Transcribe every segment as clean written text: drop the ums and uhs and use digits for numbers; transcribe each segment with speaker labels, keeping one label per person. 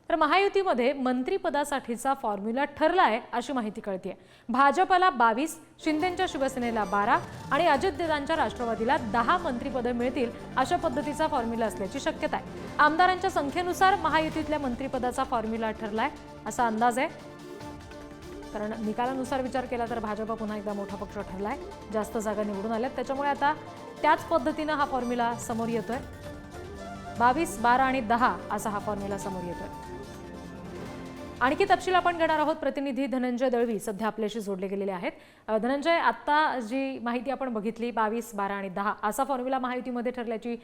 Speaker 1: तर महायुतीमध्ये मंत्रिपदासाठीचा फॉर्म्युला ठरलाय अशी माहिती कळतेय। भाजपला 22, शिंदेंच्या शिवसेनेला 12 आणि अजितदादांच्या राष्ट्रवादीला 10 मंत्रिपदे मिळतील अशा पद्धतीचा फॉर्म्युला असल्याची शक्यता आहे। आमदारांच्या संख्येनुसार महायुतीतल्या मंत्रिपदाचा फॉर्म्युला ठरलाय असा अंदाज आहे। कारण निकालानुसार विचार केला तर भाजप पुन्हा एकदा मोठा पक्ष ठरलाय, जास्त जागा निवडून आल्यात, त्याच्यामुळे आता त्याच पद्धतीने हा फॉर्म्युला समोर येतोय। 22, 12 आणि 10 असा हा फॉर्म्युला समोर येतोय। आणखी तपशील आपण घेणार आहोत। प्रतिनिधी धनंजय दळवी सध्या आपल्याशी जोडले गेलेले आहेत। धनंजय, आता जी माहिती आपण बघितली 22, 12 आणि 10 असा फॉर्म्युला महायुतीमध्ये ठरल्याची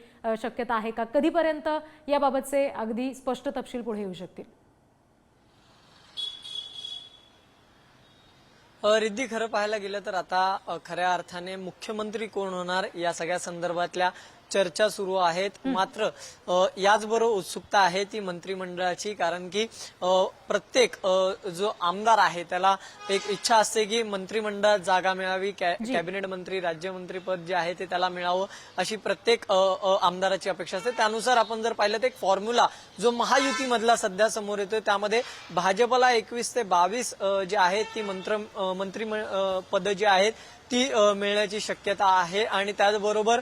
Speaker 1: शक्यता आहे का? कधीपर्यंत याबाबतचे अगदी स्पष्ट तपशील पुढे येऊ शकतील?
Speaker 2: रिद्धी, खरं पाहायला गेलं तर आता खऱ्या अर्थाने मुख्यमंत्री कोण होणार या सगळ्या संदर्भातल्या चर्चा सुरू आहेत। मात्र याचबरोबर उत्सुकता आहे ती मंत्रिमंडळाची, कारण की प्रत्येक जो आमदार आहे त्याला एक इच्छा असते की मंत्रिमंडळात जागा मिळावी, कॅबिनेट मंत्री, राज्यमंत्री पद जे आहे ते त्याला मिळावं अशी प्रत्येक आमदाराची अपेक्षा असते। त्यानुसार आपण जर पाहिलं तर एक फॉर्म्युला जो महायुतीमधला सध्या समोर येतोय त्यामध्ये भाजपला 21 ते 22 जे आहेत ती मंत्री पद जी आहेत ती मिळण्याची शक्यता आहे। आणि त्याचबरोबर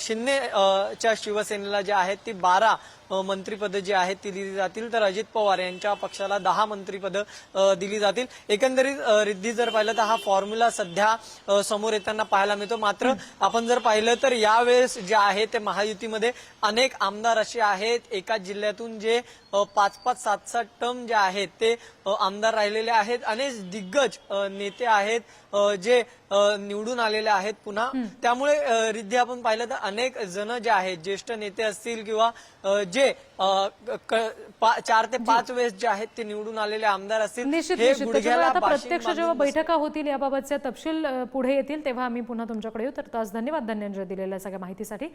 Speaker 2: शिंदेच्या शिवसेनेला जे आहेत ती 12 मंत्रिपदं जी आहेत ती दिली जातील, तर अजित पवार यांच्या पक्षाला 10 मंत्रिपदं दिली जातील। एकंदरीत रिद्धी जर पाहिलं तर हा फॉर्म्युला सध्या समोर येताना पाहायला मिळतो। मात्र आपण जर पाहिलं तर यावेळेस जे आहे ते महायुतीमध्ये अनेक आमदार असे आहेत एकाच जिल्ह्यातून जे 5-5, 7-7 टर्म जे आहेत ते आमदार राहिलेले आहेत। अनेक दिग्गज नेते आहेत जे निवडून आलेले आहेत पुन्हा। त्यामुळे रिद्धी आपण पाहिलं तर अनेक जण जे आहेत, ज्येष्ठ नेते असतील किंवा जे 4 ते 5 वेळेस जे आहेत ते निवडून आलेले आमदार असतील, हे गुडघ्याला
Speaker 1: आता प्रत्यक्ष जेव्हा बैठका होतील याबाबतचे तपशील पुढे येतील तेव्हा आम्ही पुन्हा तुमच्याकडे येऊ। तर धन्यवाद धनंजय दिलेल्या सगळ्या माहितीसाठी।